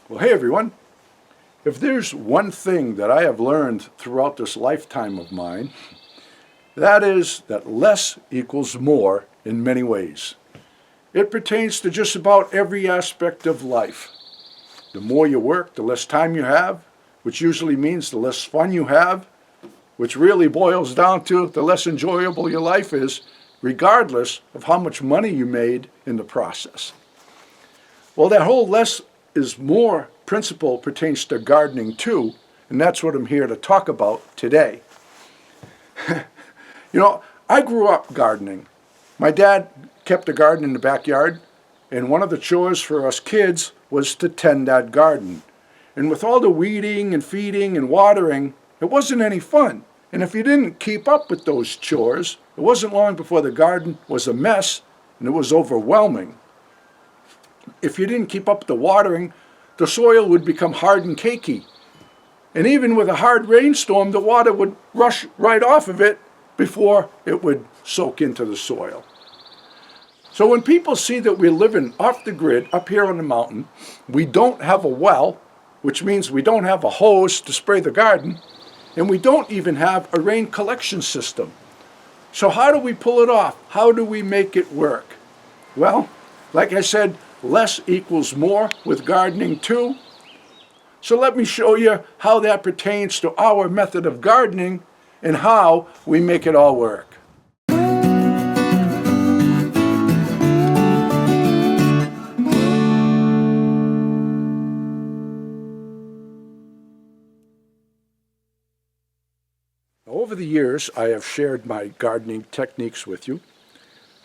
Well, hey everyone. If there's one thing that I have learned throughout this lifetime of mine, that is that less equals more in many ways. It pertains to just about every aspect of life. The more you work, the less time you have, which usually means the less fun you have, which really boils down to the less enjoyable your life is, regardless of how much money you made in the process. Well, that whole less is more principle pertains to gardening too, and that's what I'm here to talk about today. I grew up gardening. My dad kept a garden in the backyard, and one of the chores for us kids was to tend that garden. And with all the weeding and feeding and watering, it wasn't any fun. And if you didn't keep up with those chores, it wasn't long before the garden was a mess and it was overwhelming. If you didn't keep up the watering, the soil would become hard and cakey. And even with a hard rainstorm, the water would rush right off of it before it would soak into the soil. So when people see that we're living off the grid up here on the mountain, we don't have a well, which means we don't have a hose to spray the garden, and we don't even have a rain collection system. So how do we pull it off? How do we make it work? Well, like I said, less equals more with gardening too. So let me show you how that pertains to our method of gardening and how we make it all work. Over the years, I have shared my gardening techniques with you.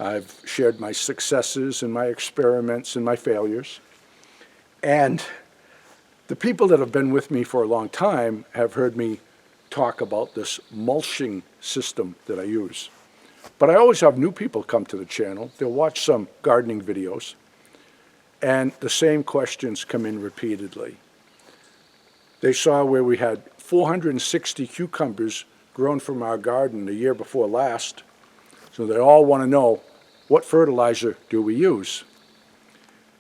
I've shared my successes and my experiments and my failures. And the people that have been with me for a long time have heard me talk about this mulching system that I use. But I always have new people come to the channel. They'll watch some gardening videos, and the same questions come in repeatedly. They saw where we had 460 cucumbers grown from our garden the year before last. So they all want to know, what fertilizer do we use?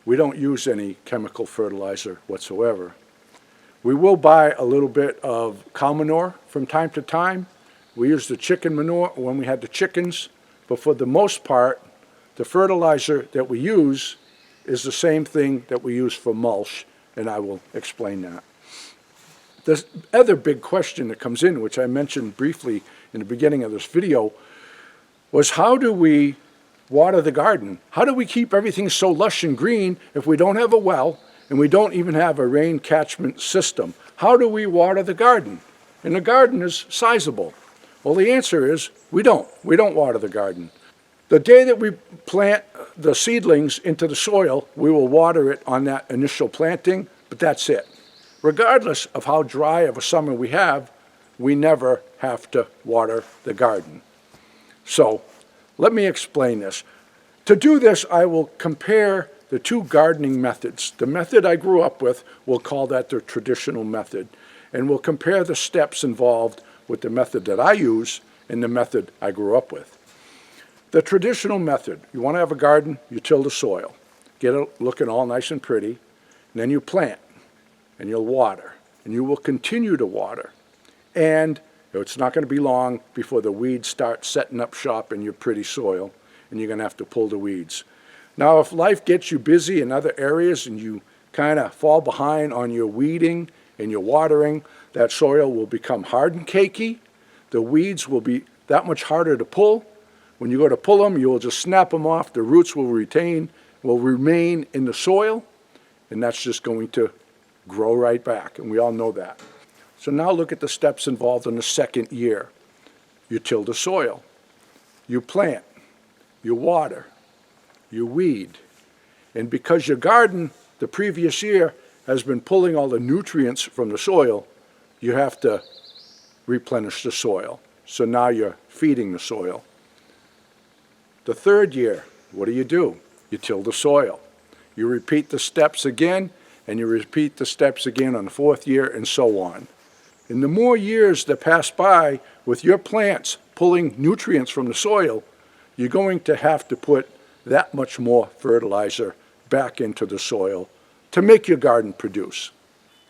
We don't use any chemical fertilizer whatsoever. We will buy a little bit of cow manure from time to time. We use the chicken manure when we had the chickens, but for the most part, the fertilizer that we use is the same thing that we use for mulch, and I will explain that. The other big question that comes in, which I mentioned briefly in the beginning of this video, was how do we water the garden? How do we keep everything so lush and green if we don't have a well and we don't even have a rain catchment system? How do we water the garden? And the garden is sizable. Well, the answer is we don't. We don't water the garden. The day that we plant the seedlings into the soil, we will water it on that initial planting, but that's it. Regardless of how dry of a summer we have, we never have to water the garden. So let me explain this. To do this, I will compare the two gardening methods. The method I grew up with, we'll call that the traditional method, and we'll compare the steps involved with the method that I use and the method I grew up with. The traditional method, you want to have a garden, you till the soil, get it looking all nice and pretty, and then you plant. And you'll water, and you will continue to water. And it's not going to be long before the weeds start setting up shop in your pretty soil, and you're going to have to pull the weeds. Now, if life gets you busy in other areas and you kind of fall behind on your weeding and your watering, that soil will become hard and cakey. The weeds will be that much harder to pull. When you go to pull them, you will just snap them off. The roots will remain in the soil, and that's just going to grow right back, and we all know that. So now look at the steps involved in the second year. You till the soil, you plant, you water, you weed, and because your garden the previous year has been pulling all the nutrients from the soil, you have to replenish the soil. So now you're feeding the soil. The third year, what do? You till the soil. You repeat the steps again, and you repeat the steps again on the fourth year, and so on. And the more years that pass by with your plants pulling nutrients from the soil, you're going to have to put that much more fertilizer back into the soil to make your garden produce.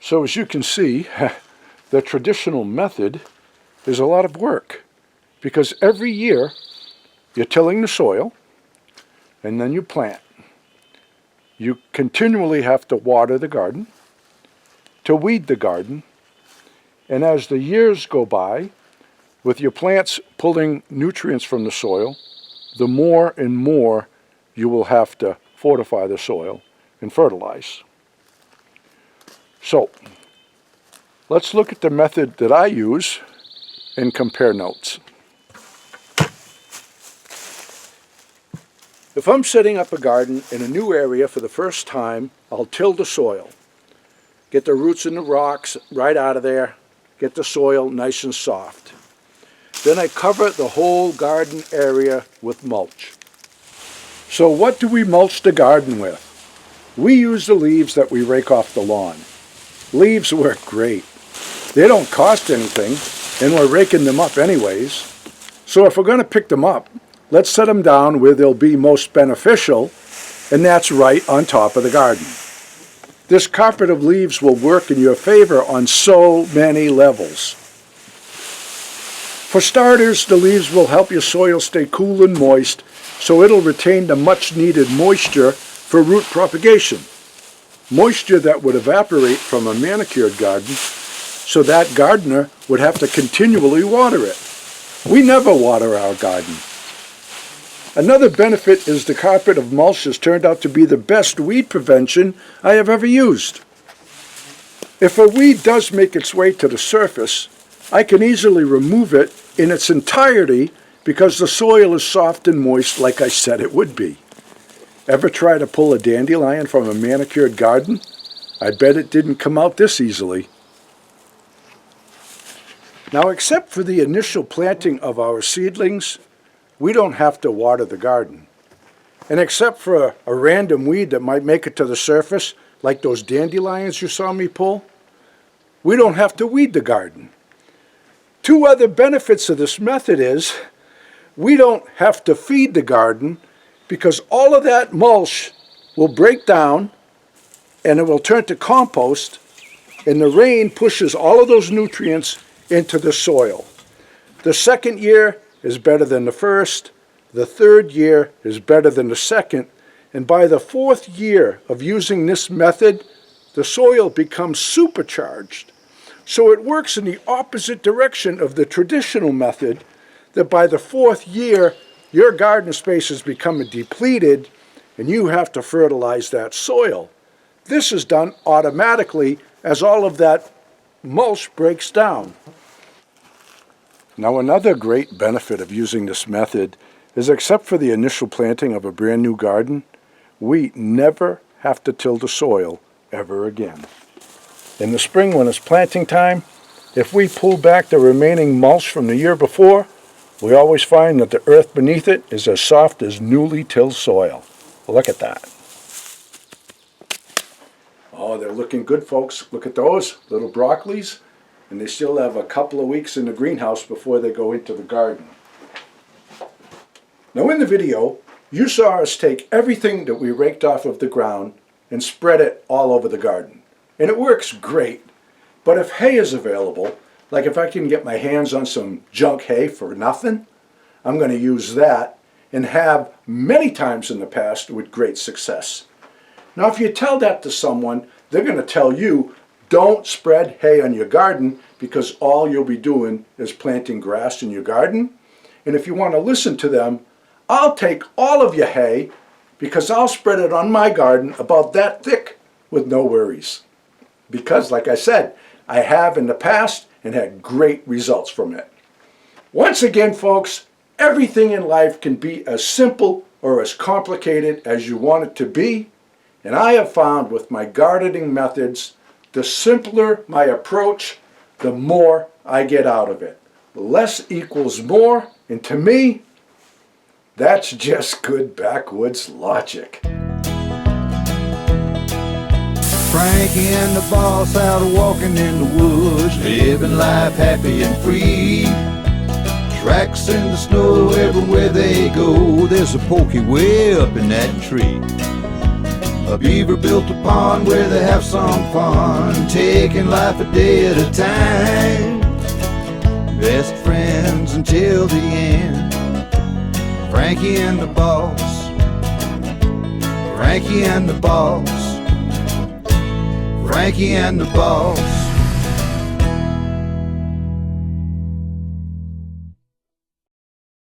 So as you can see, the traditional method is a lot of work, because every year you're tilling the soil and then you plant. You continually have to water the garden, to weed the garden, and as the years go by, with your plants pulling nutrients from the soil, the more and more you will have to fortify the soil and fertilize. So, let's look at the method that I use and compare notes. If I'm setting up a garden in a new area for the first time, I'll till the soil. Get the roots and the rocks right out of there. Get the soil nice and soft. Then I cover the whole garden area with mulch. So what do we mulch the garden with? We use the leaves that we rake off the lawn. Leaves work great. They don't cost anything, and we're raking them up anyways. So if we're going to pick them up, let's set them down where they'll be most beneficial, and that's right on top of the garden. This carpet of leaves will work in your favor on so many levels. For starters, the leaves will help your soil stay cool and moist, so it'll retain the much-needed moisture for root propagation. Moisture that would evaporate from a manicured garden, so that gardener would have to continually water it. We never water our garden. Another benefit is the carpet of mulch has turned out to be the best weed prevention I have ever used. If a weed does make its way to the surface, I can easily remove it in its entirety because the soil is soft and moist like I said it would be. Ever try to pull a dandelion from a manicured garden? I bet it didn't come out this easily. Now, except for the initial planting of our seedlings, we don't have to water the garden. And except for a random weed that might make it to the surface, like those dandelions you saw me pull, we don't have to weed the garden. Two other benefits of this method is we don't have to feed the garden because all of that mulch will break down and it will turn to compost, and the rain pushes all of those nutrients into the soil. The second year is better than the first, the third year is better than the second, and by the fourth year of using this method, the soil becomes supercharged. So it works in the opposite direction of the traditional method, that by the fourth year, your garden space is becoming depleted and you have to fertilize that soil. This is done automatically as all of that mulch breaks down. Now, another great benefit of using this method is, except for the initial planting of a brand new garden, we never have to till the soil ever again. In the spring, when it's planting time, if we pull back the remaining mulch from the year before, we always find that the earth beneath it is as soft as newly tilled soil. Look at that. Oh, they're looking good, folks. Look at those little broccolis. And they still have a couple of weeks in the greenhouse before they go into the garden. Now, in the video, you saw us take everything that we raked off of the ground and spread it all over the garden. And it works great. But if hay is available, like if I can get my hands on some junk hay for nothing, I'm going to use that, and have many times in the past with great success. Now, if you tell that to someone, they're going to tell you, don't spread hay on your garden because all you'll be doing is planting grass in your garden. And if you want to listen to them, I'll take all of your hay because I'll spread it on my garden about that thick with no worries. Because, like I said, I have in the past and had great results from it. Once again, folks, everything in life can be as simple or as complicated as you want it to be. And I have found with my gardening methods, the simpler my approach, the more I get out of it. Less equals more, and to me, that's just good backwoods logic. Frankie and the boss out walking in the woods, living life happy and free. Tracks in the snow everywhere they go, there's a pokey way up in that tree. A beaver built a pond where they have some fun, taking life a day at a time. Best friends until the end. Frankie and the boss. Frankie and the boss. Frankie and the boss.